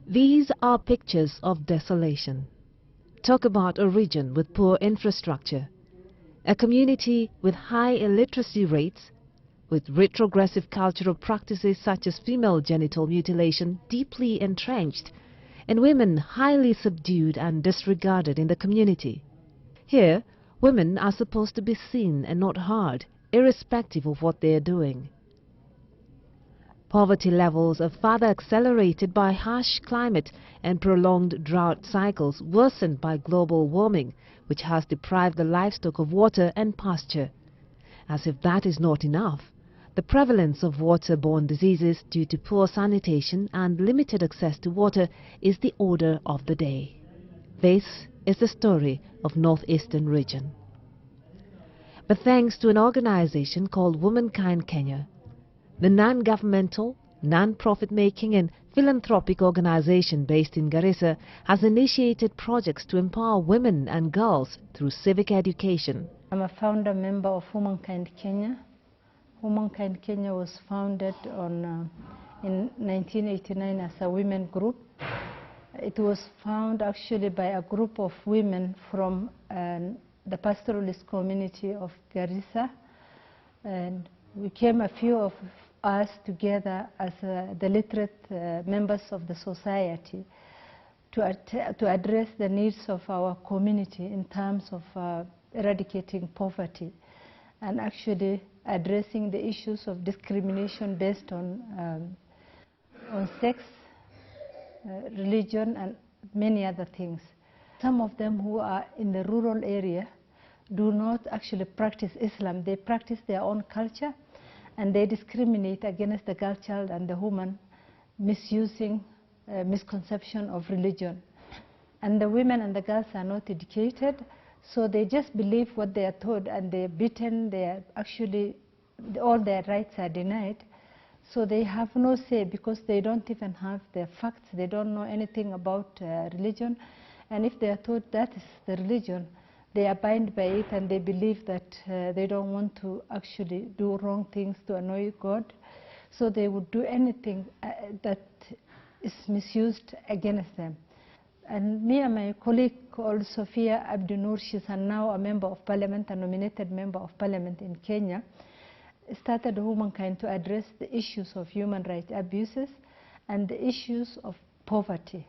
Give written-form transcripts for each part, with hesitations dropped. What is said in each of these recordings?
These are pictures of desolation. Talk about a region with poor infrastructure, a community with high illiteracy rates, with retrogressive cultural practices such as female genital mutilation deeply entrenched, and women highly subdued and disregarded in the community. Here, women are supposed to be seen and not heard, irrespective of what they are doing. Poverty levels are further accelerated by harsh climate and prolonged drought cycles worsened by global warming, which has deprived the livestock of water and pasture. As if that is not enough, the prevalence of waterborne diseases due to poor sanitation and limited access to water is the order of the day. This is the story of Northeastern region. But thanks to an organization called Womankind Kenya, the non-governmental, non-profit-making and philanthropic organization based in Garissa has initiated projects to empower women and girls through civic education. I'm a founder member of Womankind Kenya. Womankind Kenya was founded in 1989 as a women group. It was founded actually by a group of women from the pastoralist community of Garissa, and we came a few of us together as the literate members of the society to address the needs of our community in terms of eradicating poverty and actually addressing the issues of discrimination based on sex, religion and many other things. Some of them who are in the rural area do not actually practice Islam. They practice their own culture and they discriminate against the girl child and the woman, misusing misconception of religion. And the women and the girls are not educated, so they just believe what they are told and they're beaten, all their rights are denied. So they have no say because they don't even have the facts, they don't know anything about religion. And if they are told that is the religion, they abide by it and they believe that they don't want to actually do wrong things to annoy God. So they would do anything that is misused against them. And me and my colleague called Sophia Abdunur, she's now a member of parliament, a nominated member of parliament in Kenya, started Womankind to address the issues of human rights abuses and the issues of poverty.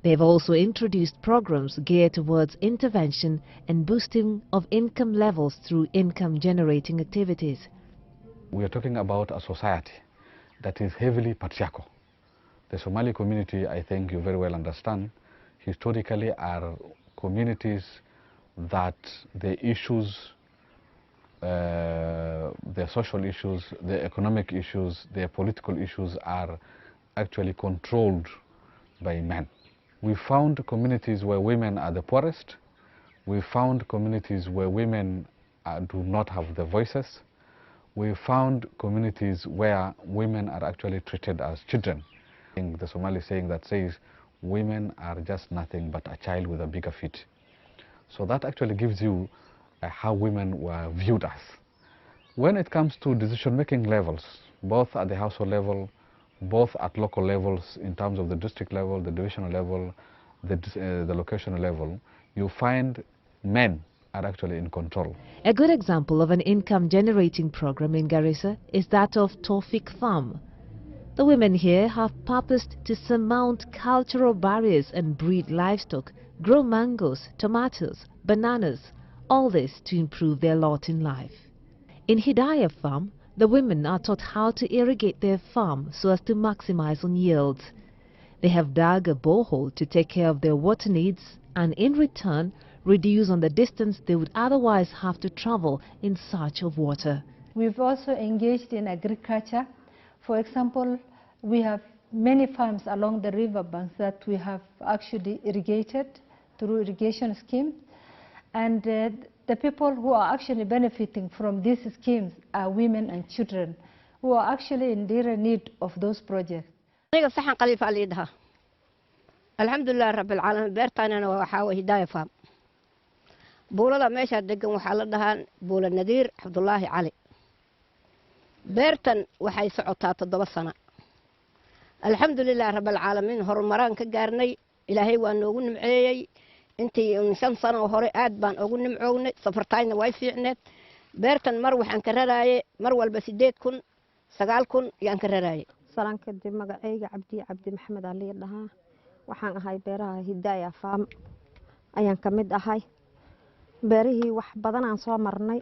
They've also introduced programs geared towards intervention and boosting of income levels through income-generating activities. We are talking about a society that is heavily patriarchal. The Somali community, I think you very well understand, historically are communities that the issues, their social issues, their economic issues, their political issues are actually controlled by men. We found communities where women are the poorest. We found communities where women do not have the voices. We found communities where women are actually treated as children. The Somali saying that says women are just nothing but a child with a bigger feet. So that actually gives you how women were viewed as. When it comes to decision-making levels, both at the household level, both at local levels in terms of the district level, the divisional level, the locational level, you find men are actually in control. A good example of an income-generating program in Garissa is that of Tawfik Farm. The women here have purposed to surmount cultural barriers and breed livestock, grow mangoes, tomatoes, bananas, all this to improve their lot in life. In Hidayah Farm, the women are taught how to irrigate their farm so as to maximize on yields. They have dug a borehole to take care of their water needs and in return reduce on the distance they would otherwise have to travel in search of water. We've also engaged in agriculture. For example, we have many farms along the river banks that we have actually irrigated through irrigation schemes. And the people who are actually benefiting from these schemes are women and children who are actually in dire need of those projects. Alhamdulillah Rabbil Alamin beertana waxa Hidayah Farm. Buulada meesha degan waxa la dhahaan Buula Nadiir Abdullaahi Cali. Beertan waxay socotaa 7 sano. alxamdulilah rabbilcaalamiin horumaraan ka gaarnay ilaahay waa noogu nimceeyey intii 5 sano hore aad baan ugu nimcoognay safartayna way fiicneed beertan mar waxaan ka raraaye mar walba 8,000 9,000 yaan ka raraaye salaan kadib magacayga cabdi maxamed ali dhahaa waxaan ahay beeraha Hidaaya Farm ayaan ka mid ahay beerihii wax badan aan soo marnay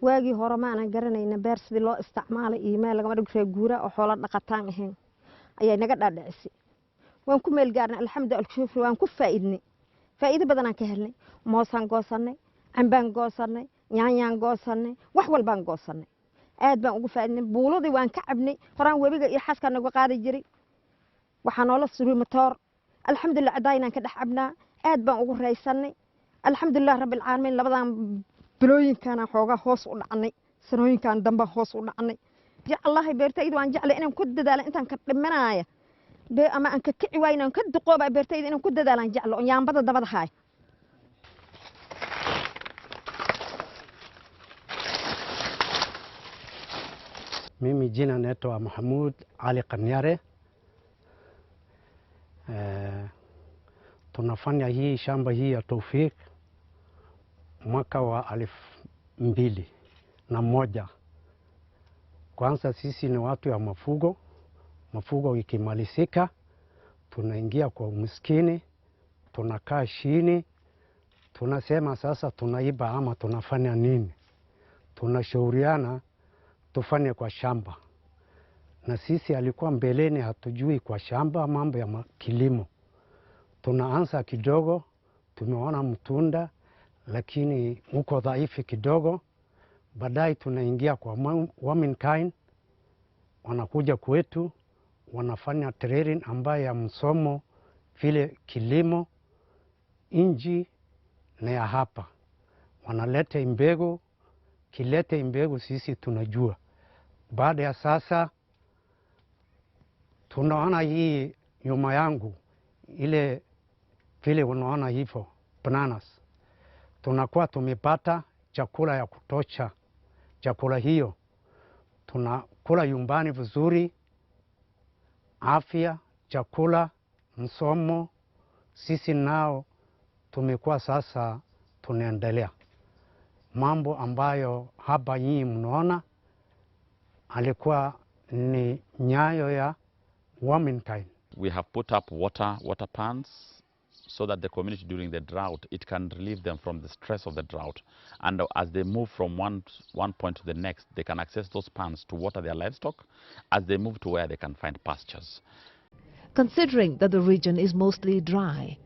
waagii hore ma aan garanayna beer sidii loo isticmaalay email laga dhigay guura oo xoolo dhaqataan ahayn ayay naga dhaadhicisay waan ku meel gaarnay alxamdulilah waan ku faa'iido badan aan ka helnay moosaan goosanay cambaan goosanay yaanyaan goosanay wax walbaan goosanay aad baan ugu faa'iidnay buuladii waan ka cabnay horaan webiga iyo xaska nagu qaadi jiray waxaan noola suray matoor alxamdulilah cadaynaan ka dhex cabnaa aad baan ugu raysanay alxamdulilah rabbil caalamiin labadan bilooyinkan xoogaa hoos u dhacnay sanooyinkan dambe hoos u dhacnay jacalahay beertaydu waan jeclay inaan ku dadaalo intaan ka dhimanaya ama aan ka kici waayna aan ka duqooba beertaydu inaan ku dadaalaan jeclo yaambada dabada haay Mimi jina naitwa Mahmud Ali Kanyare. Tunafanya hii shamba hii ya Taufik mwaka wa 2001. Kwanza sisi ni watu ya mafugo ikimalizika tunaingia kwa umaskini, tunakaa chini, tunasema sasa tunaiba ama tunafanya nini? Tunashauriana tufanye kwa shamba. Na sisi alikuwa mbeleni hatujui kwa shamba mambo ya kilimo. Tunaanza kidogo, tumeona mtunda lakini uko dhaifu kidogo. Baadaye tunaingia kwa Womankind, wanakuja kwetu, wanafanya training ambayo ya msomo vile kilimo inji na ya hapa. Wanaleta mbegu, kilete mbegu sisi tunajua. Baada ya sasa tunaona hii nyuma yangu ile vile unaona hivyo bananas. Tunakuwa tumepata chakula ya kutosha. Chakula hiyo tunakula nyumbani vizuri, afya, chakula, msomo. Sisi nao tumekuwa sasa tunaendelea. Mambo ambayo hapa hii mnaona alikuwa ni nyayo ya Womankind. We have put up water pans so that the community during the drought, it can relieve them from the stress of the drought. And as they move from one point to the next, they can access those pans to water their livestock as they move to where they can find pastures. Considering that the region is mostly dry,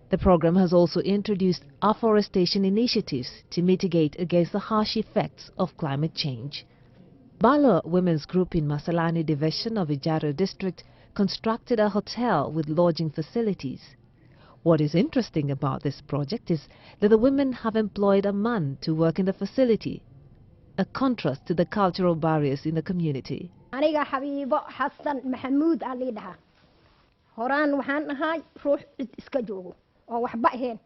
the program has also introduced afforestation initiatives to mitigate against the harsh effects of climate change. Balo Women's Group in Masalani Division of Ijaro District constructed a hotel with lodging facilities. What is interesting about this project is that the women have employed a man to work in the facility, a contrast to the cultural barriers in the community. aniga Habibo Hassan Mahmoud Ali dhaha horaan waxaan ahay ruux cid iska joogo oo waxba ahayn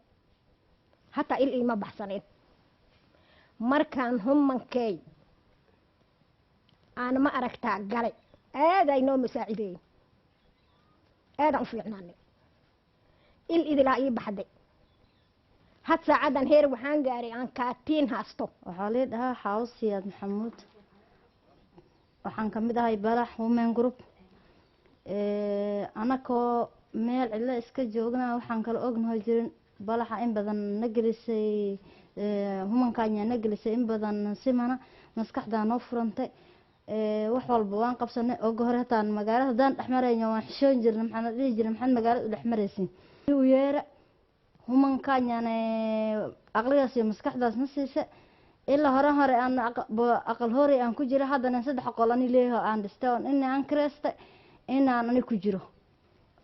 hatta ilma baxsaneed markaan humankay aan ma aragtaa galay aad ay noo masaacideeyay aad aan fiicnaanay idila ii baxday had saacadan heer waxaan gaaray aan kaatiin haasto waxaa la dhahaa Xawsiyaad Maxamuud waxaan ka mid ahay Balax Women Group anako meel ila iska joogna waxaan kala ognahay jirin Balaxa in badan nagalisay humankanya nagalisay in badan simana maskaxda noo furantay wax walba waan qabsanay oo goortaan magaalada daan dhaxmarayna waan xishoon jirnay maxaan dhigi jirnay maxaan magaalada dhaxmaraysin uu yeera humankanya aqligaas iyo maskaxdaas nasiisa ila hore aan aqal hore aan ku jira haddana 3 qolani leeyahay aan dhistoon in aan kreesta in aan ku jiro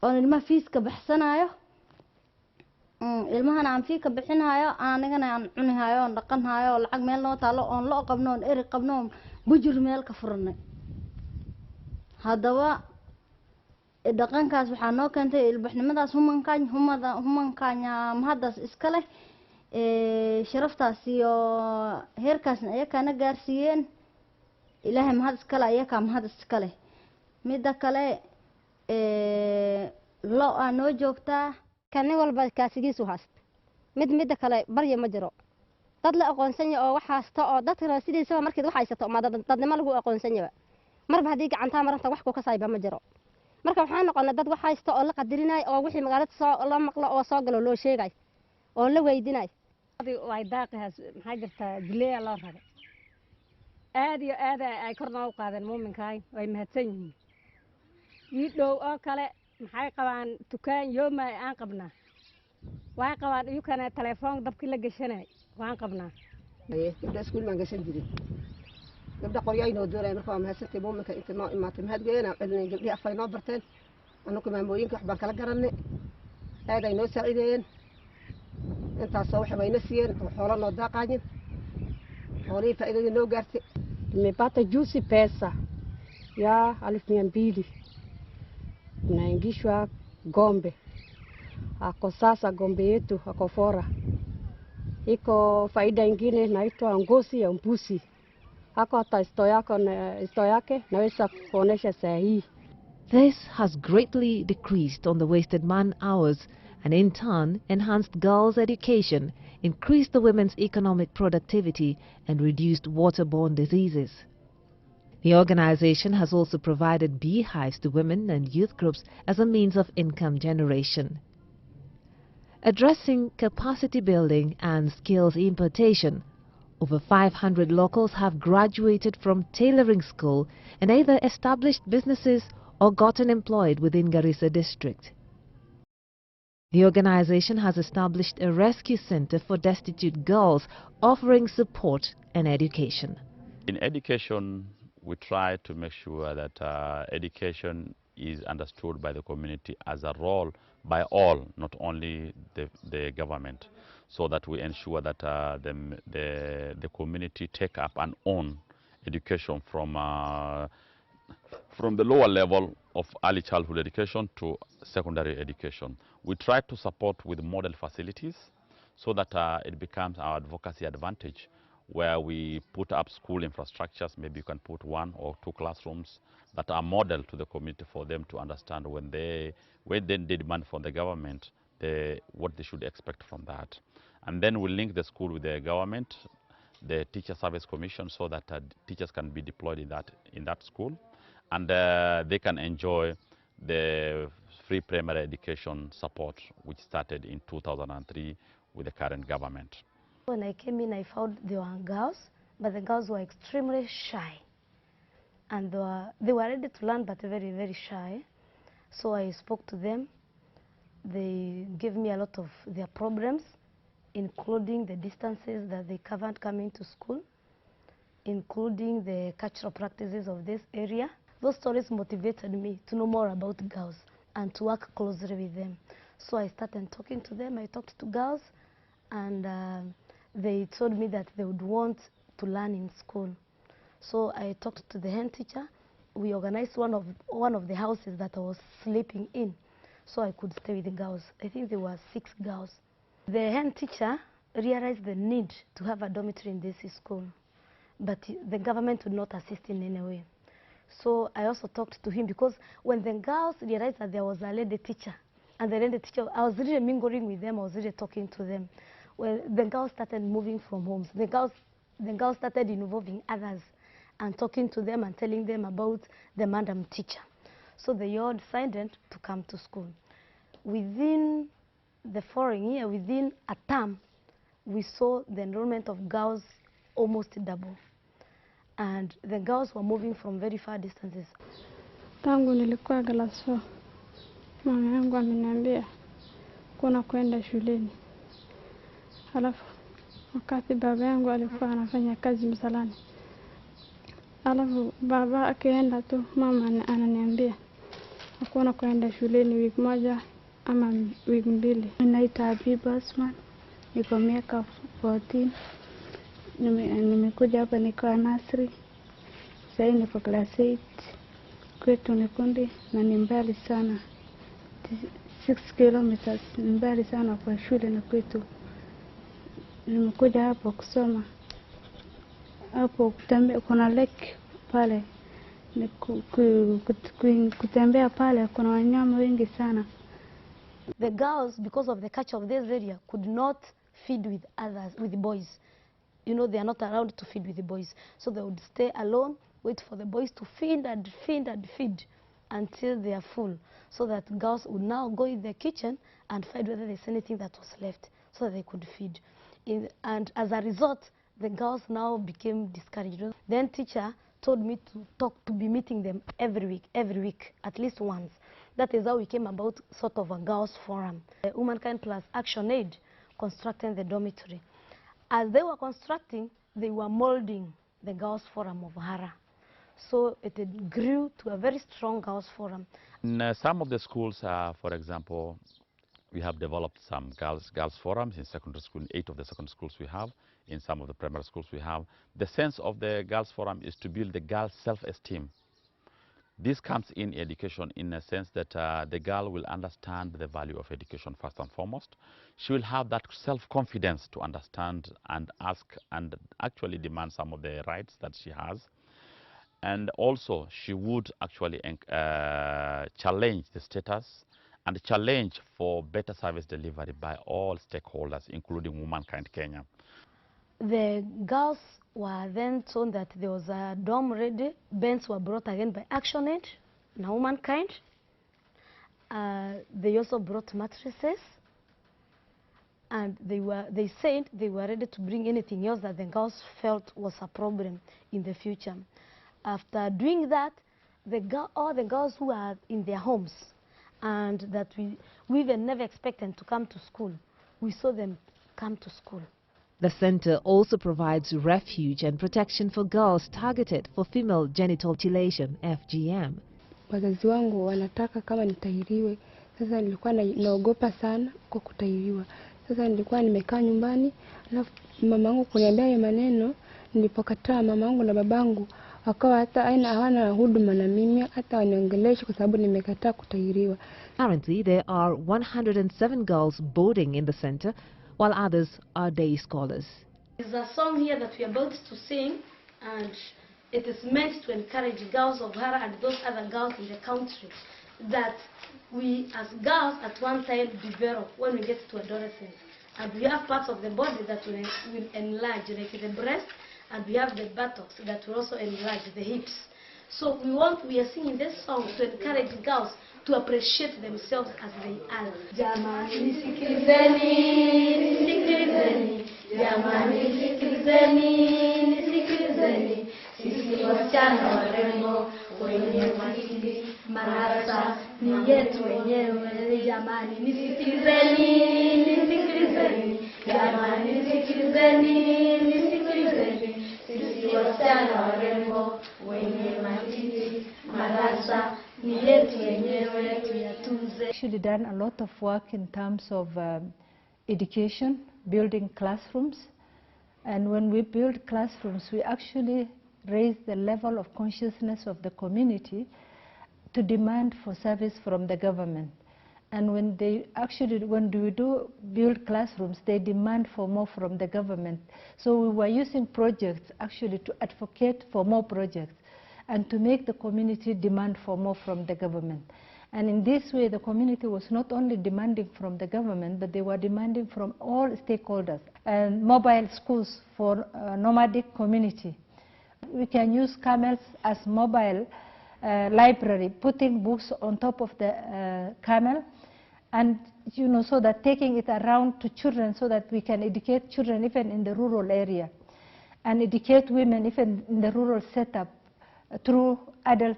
oo ilma fiiska baxsanayo ilmahan aan fiiska bixinayo aanigana aan cunihayo oo dhaqanayo lacag meel noo taalo oo loo qabno oo eri qabno bujur meel ka furanay hadaba dhaqankaas waxa noo keentay ilbaxnimadaas humankanya mahadaas iska leh sharaftaas iyo heerkaasna ay kana gaarsiiyeen ilaahay mahad iska leh ayaka mahad iska leh mid kale lo aa noo joogtaa kan nin walba kaasigiisu haysta midda kale barya ma jiro dad la aqoonsan yahay oo wax haysta oo dadka sidiisaba markii wax haysato ma dadnimo lagu aqoonsan yahay marba haddii gacantaa maranta wax ku ka sayba ma jiro marka waxaan noqonay dad wax haysta oo la qadirinaay oo wixii magaalada soo la maqlo oo soo galo loo sheegay oo la weydinay way daaqahaas maxaa jirtaa dileeya loo rabay aad iyo aad ay kor noo qaadeen muuminkaay way mahadsan yihiin ii dhow oo kale maxay qabaan dukaan yooma aan qabnaa way qabaan iyukana telefoon dabkii la gashanay waan qabnaa gabdha iskuul maan gashan jirin gabdha qoryaay noo doonay marka waa mahadsantay muuminka inta noo imaatay mahadgeena cilmi gabdhii afay noo barteen annagu maamooyinka wax baan kala garanay aad ay noo saacideeyeen intaasoo wax bayna siiyeen xoolo noo daaqaayin xoolihii faa'iidadii noo gaartay. Nimepata juzi pesa ya 200 naingishwa gombe ako sasa gombe yetu ako fora iko faida ingine naitwa ngozi ya mbuzi hako hata isto yake naweza kuonesha sahihi. This has greatly decreased on the wasted man hours and in turn enhanced girls' education, increased the women's economic productivity and reduced waterborne diseases. The organization has also provided beehives to women and youth groups as a means of income generation. Addressing capacity building and skills importation, over 500 locals have graduated from tailoring school and either established businesses or gotten employed within Garissa district. The organization has established a rescue center for destitute girls, offering support and education. In education, we try to make sure that education is understood by the community as a role by all, not only the government, so that we ensure that the community take up and own education from the lower level of early childhood education to secondary education. We try to support with model facilities so that it becomes our advocacy advantage, where we put up school infrastructures. Maybe you can put 1 or 2 classrooms that are model to the community for them to understand when they demand from the government what they should expect from that. And then we link the school with the government, the Teacher Service Commission, so that teachers can be deployed in that school, and they can enjoy the free primary education support, which started in 2003 with the current government. When I came in, I found there were girls, but the girls were extremely shy. And they were ready to learn, but very, very shy. So I spoke to them. They gave me a lot of their problems, including the distances that they covered coming to school, including the cultural practices of this area. Those stories motivated me to know more about girls and to work closely with them. So I started talking to them. I talked to girls, and they told me that they would want to learn in school. So I talked to the head teacher. We organized one of the houses that I was sleeping in, so I could stay with the girls. I think there were 6 girls. The head teacher realized the need to have a dormitory in this school, but the government would not assist in any way. So I also talked to him, because when the girls realized that there was a lady teacher, and the lady teacher, I was really mingling with them, I was really talking to them. Well, the girls started moving from homes. The girls started involving others and talking to them and telling them about the madam teacher. So they all decided to come to school. Within the following year, within a term, we saw the enrollment of girls almost double. And the girls were moving from very far distances. Tangu nilikuwa Galaso, mama yangu ameniambia kuna kwenda shuleni. Alafu wakati baba yangu alikuwa anafanya kazi msalani, alafu baba akaenda tu, mama ananiambia hakuna kwenda shuleni wiki moja ama wiki mbili. Naitwa Habiba Osman, niko miaka 14. Nimekuja hapa nikiwa nursery. Sasa niko class 8. Kwetu ni Kundi na ni mbali sana. 6 kilometers, ni mbali sana kwa shule na kwetu. Nimekuja hapa kusoma. Hapo kutembea, kuna lake pale ni kutembea pale, kuna wanyama wengi sana. The girls, because of the culture of this area, could not feed with others, with the boys. You know, they are not allowed to feed with the boys. So they would stay alone, wait for the boys to feed and feed and feed until they are full. So that girls would now go in the kitchen and find whether there's anything that was left so that they could feed. And as a result, the girls now became discouraged. Then teacher told me to be meeting them every week, at least once. That is how we came about sort of a girls forum. Womankind plus Action Aid constructing the dormitory. As they were constructing, they were molding the girls forum of Hara. So it grew to a very strong girls forum. In some of the schools, for example, we have developed some girls forums in secondary school. In 8 of the secondary schools we have. In some of the primary schools we have. The sense of the girls forum is to build the girls' self-esteem. This comes in education in a sense that the girl will understand the value of education first and foremost. She will have that self-confidence to understand and ask and actually demand some of the rights that she has. And also she would actually challenge the status and challenge for better service delivery by all stakeholders, including Womankind Kenya. The girls were then told that there was a dorm ready. Beds were brought again by Action Aid, now Womankind. They also brought mattresses, and they said they were ready to bring anything else that the girls felt was a problem in the future. After doing that, all the girls who are in their homes and that we even never expected to come to school, we saw them come to school. The center also provides refuge and protection for girls targeted for female genital mutilation, FGM. Wazazi wangu wanataka kama nitahiriwe. Sasa nilikuwa naogopa sana kwa kutahiriwa. Sasa nilikuwa nimekaa nyumbani, alafu mamangu kuniambia hayo maneno, nilipokataa mamangu na babangu wakawa hata hawana huduma na mimi, hata waniongelesha kwa sababu nimekataa kutahiriwa. Currently there are 107 girls boarding in the center, while others are day scholars. There's a song here that we are about to sing, and it is meant to encourage girls of Hara and those other girls in the country that we as girls at one time develop when we get to adolescence. And we have parts of the body that will enlarge, like the breast, and we have the buttocks that will also enlarge, the hips. So we are singing this song to encourage girls to appreciate themselves as they are. Jamani nisikilizeni, nisikilizeni, jamani nisikilizeni, nisikilizeni, sisi wasichana warembo wenye akili marasa ni yetu wenyewe. Jamani nisikilizeni, nisikilizeni, jamani nisikilizeni, nisikilizeni, sisi wasichana warembo wenye akili marasa. Actually done a lot of work in terms of education, building classrooms, and when we build classrooms, we actually raise the level of consciousness of the community to demand for service from the government. And when we do build classrooms, they demand for more from the government. So we were using projects actually to advocate for more projects and to make the community demand for more from the government. And in this way, the community was not only demanding from the government, but they were demanding from all stakeholders. And mobile schools for nomadic community. We can use camels as mobile library, putting books on top of the camel, and so that taking it around to children so that we can educate children even in the rural area, and educate women even in the rural setup, through adult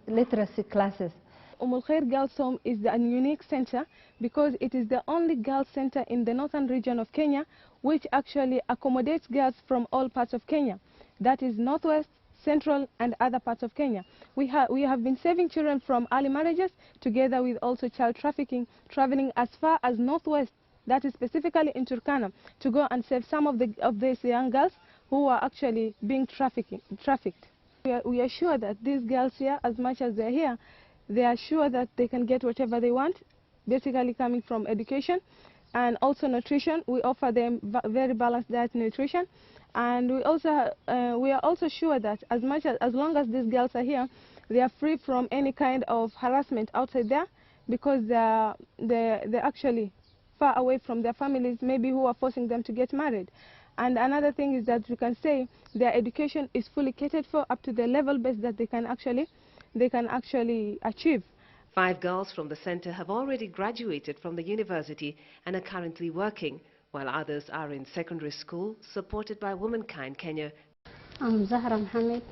literacy classes. Umm al-Khair Girls Home is a unique center because it is the only girls center in the northern region of Kenya which actually accommodates girls from all parts of Kenya. That is northwest, central and other parts of Kenya. We have been saving children from early marriages together with also child trafficking, traveling as far as northwest, that is specifically in Turkana, to go and save some of these young girls who are actually being trafficked. We are sure that these girls here, as much as they're here, they are sure that they can get whatever they want, basically coming from education, and also nutrition. We offer them very balanced diet and nutrition. And we are also sure that as long as these girls are here, they are free from any kind of harassment outside there, because they're actually far away from their families, maybe who are forcing them to get married. And another thing is that we can say their education is fully catered for up to the level base that they can actually achieve. 5 girls from the center have already graduated from the university and are currently working, while others are in secondary school, supported by Womankind Kenya. I'm Zahra Mohammed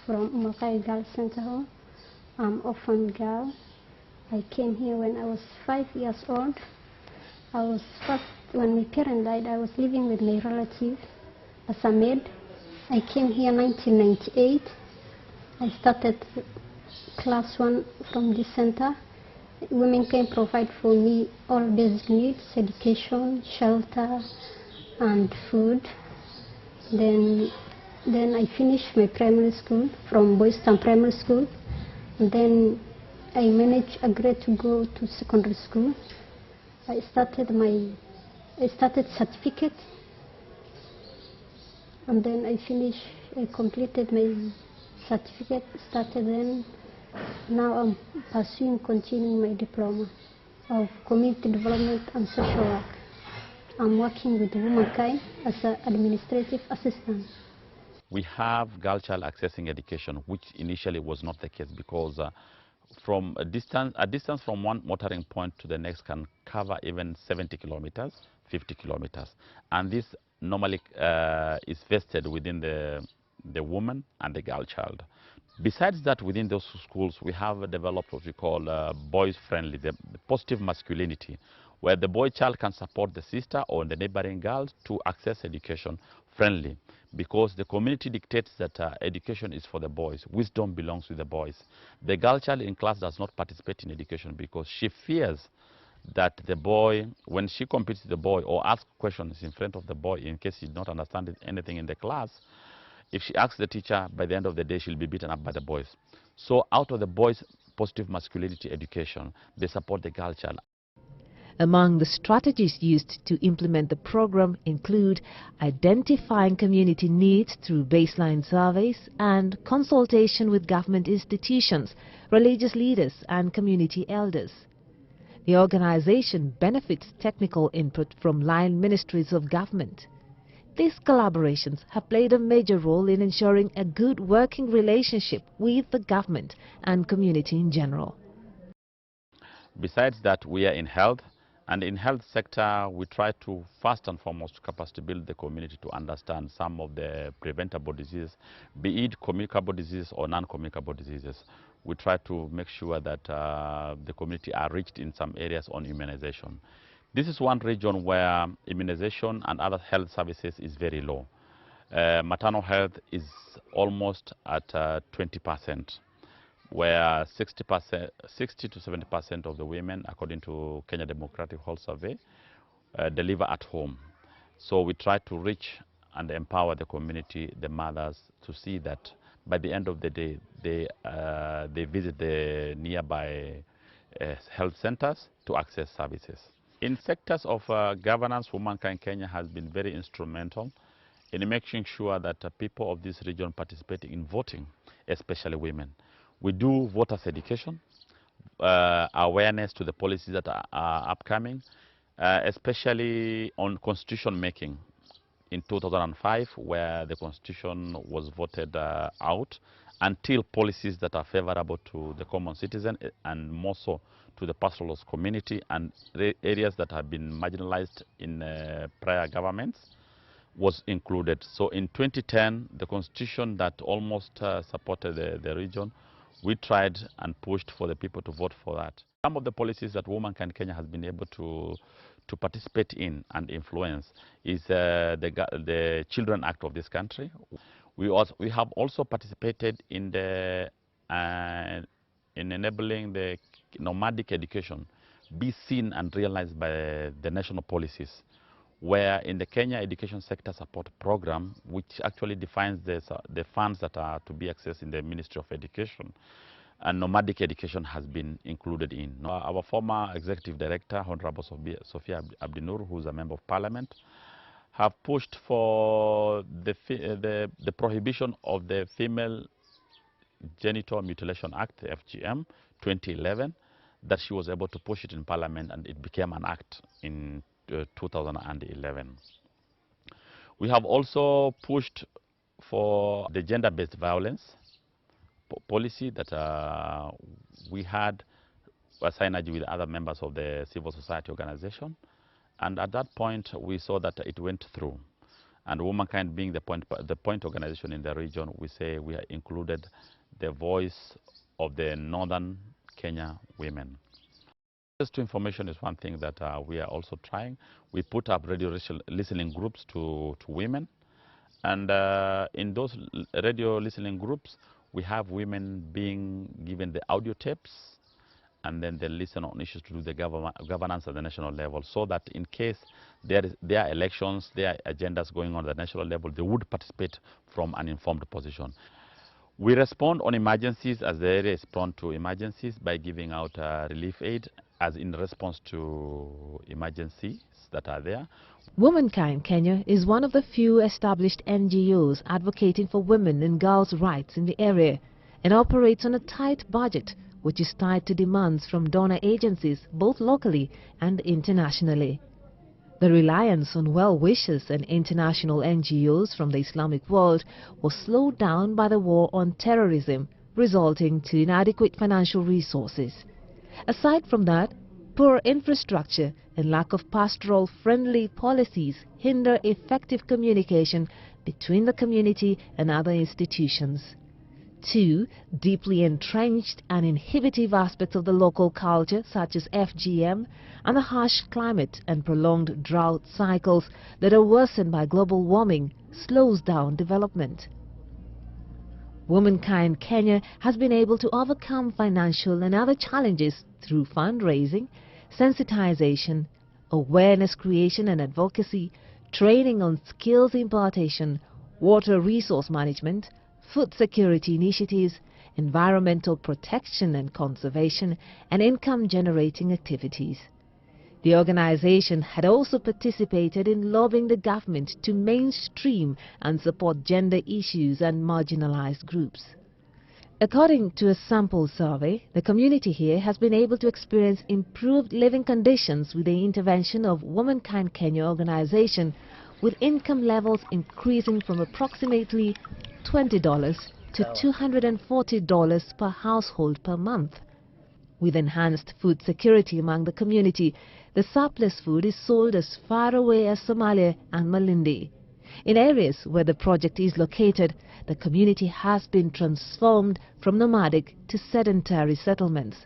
from Umalkai Girls Center Home. I'm orphan girl. I came here when I was 5 years old. When my parent died, I was living with my relative as a maid. I came here in 1998. I started class 1 from this center. Women can provide for me all basic needs, education, shelter, and food. Then I finished my primary school from Boys Town Primary School. And then I agreed to go to secondary school. I started certificate, and then I completed my certificate, started then. Now I'm continuing my diploma of community development and social work. I'm working with Womankind as an administrative assistant. We have girl child accessing education, which initially was not the case, because from a distance from one motoring point to the next can cover even 70 kilometers, 50 kilometers. And this normally is vested within the woman and the girl child. Besides that, within those schools, we have developed what we call boys friendly, the positive masculinity, where the boy child can support the sister or the neighboring girls to access education friendly, because the community dictates that education is for the boys. Wisdom belongs with the boys. The girl child in class does not participate in education because she fears that the boy, when she competes with the boy or asks questions in front of the boy in case she did not understand anything in the class, if she asks the teacher, by the end of the day, she'll be beaten up by the boys. So out of the boys' positive masculinity education, they support the girl child. Among the strategies used to implement the program include identifying community needs through baseline surveys and consultation with government institutions, religious leaders and community elders. The organization benefits technical input from line ministries of government. These collaborations have played a major role in ensuring a good working relationship with the government and community in general. Besides that, we are in health, and in health sector, we try to first and foremost capacity build the community to understand some of the preventable diseases, be it communicable diseases or non-communicable diseases. We try to make sure that the community are reached in some areas on immunization. This is one region where immunization and other health services is very low. Maternal health is almost at 20%, where 60 to 70% of the women, according to Kenya Democratic Health Survey, deliver at home. So we try to reach and empower the community, the mothers, to see that by the end of the day, they visit the nearby health centers to access services. In sectors of governance, Womankind Kenya has been very instrumental in making sure that people of this region participate in voting, especially women. We do voters education, awareness to the policies that are upcoming, especially on constitution making. In 2005, where the constitution was voted out, until policies that are favorable to the common citizen and more so to the pastoralist community and areas that have been marginalized in prior governments was included. So in 2010, the constitution that almost supported the region, we tried and pushed for the people to vote for that. Some of the policies that Womankind Kenya has been able to participate in and influence is the Children Act of this country. We have also participated in in enabling the nomadic education be seen and realized by the national policies, where in the Kenya Education Sector Support Program, which actually defines the funds that are to be accessed in the Ministry of Education, and nomadic education has been included in. Our former executive director, Honorable Sophia Abdinur, who is a member of parliament, have pushed for the prohibition of the Female Genital Mutilation Act, the FGM, 2011, that she was able to push it in parliament, and it became an act in 2011. We have also pushed for the gender-based violence policy that we had a synergy with other members of the civil society organization, and at that point we saw that it went through. And Womankind being the point organization in the region, we say we have included the voice of the northern Kenya women. Access to information is one thing that we are also trying. We put up radio listening groups to women, and in those radio listening groups we have women being given the audio tapes, and then they listen on issues to do the governance at the national level, so that in case there are elections, there are agendas going on at the national level, they would participate from an informed position. We respond on emergencies as the area is prone to emergencies by giving out relief aid as in response to emergencies that are there. Womankind Kenya is one of the few established NGOs advocating for women and girls' rights in the area and operates on a tight budget, which is tied to demands from donor agencies both locally and internationally. The reliance on well-wishers and international NGOs from the Islamic world was slowed down by the war on terrorism, resulting to inadequate financial resources. Aside from that, poor infrastructure and lack of pastoral-friendly policies hinder effective communication between the community and other institutions. 2. Deeply entrenched and inhibitive aspects of the local culture, such as FGM, and the harsh climate and prolonged drought cycles that are worsened by global warming, slows down development. Womankind Kenya has been able to overcome financial and other challenges through fundraising, sensitization, awareness creation and advocacy, training on skills impartation, water resource management, food security initiatives, environmental protection and conservation, and income-generating activities. The organization had also participated in lobbying the government to mainstream and support gender issues and marginalized groups. According to a sample survey, the community here has been able to experience improved living conditions with the intervention of Womankind Kenya organization, with income levels increasing from approximately $20 to $240 per household per month. With enhanced food security among the community, the surplus food is sold as far away as Somalia and Malindi. In areas where the project is located, the community has been transformed from nomadic to sedentary settlements.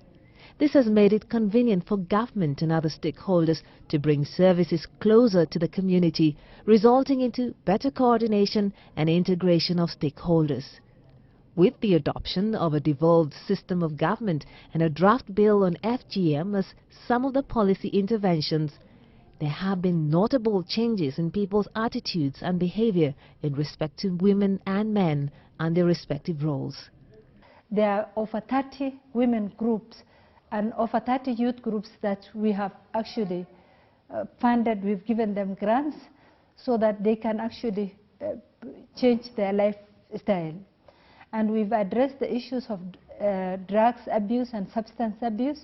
This has made it convenient for government and other stakeholders to bring services closer to the community, resulting into better coordination and integration of stakeholders. With the adoption of a devolved system of government and a draft bill on FGM as some of the policy interventions, there have been notable changes in people's attitudes and behavior in respect to women and men and their respective roles. There are over 30 women groups and over 30 youth groups that we have actually funded. We've given them grants so that they can actually change their lifestyle. And we've addressed the issues of drugs abuse and substance abuse.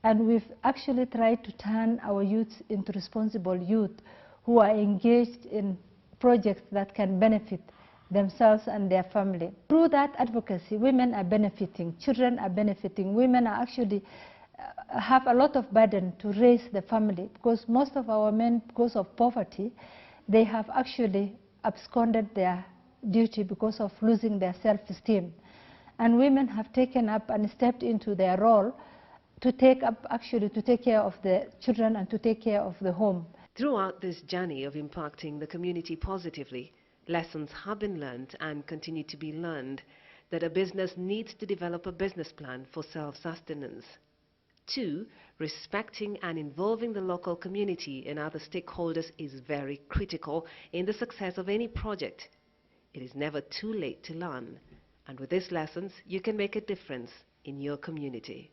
And we've actually tried to turn our youth into responsible youth who are engaged in projects that can benefit themselves and their family. Through that advocacy, women are benefiting, children are benefiting. Women are actually have a lot of burden to raise the family, because most of our men, because of poverty, they have actually absconded their duty because of losing their self-esteem. And women have taken up and stepped into their role to take care of the children and to take care of the home. Throughout this journey of impacting the community positively, lessons have been learned and continue to be learned that a business needs to develop a business plan for self-sustenance. 2, respecting and involving the local community and other stakeholders is very critical in the success of any project. It is never too late to learn, and with these lessons you can make a difference in your community.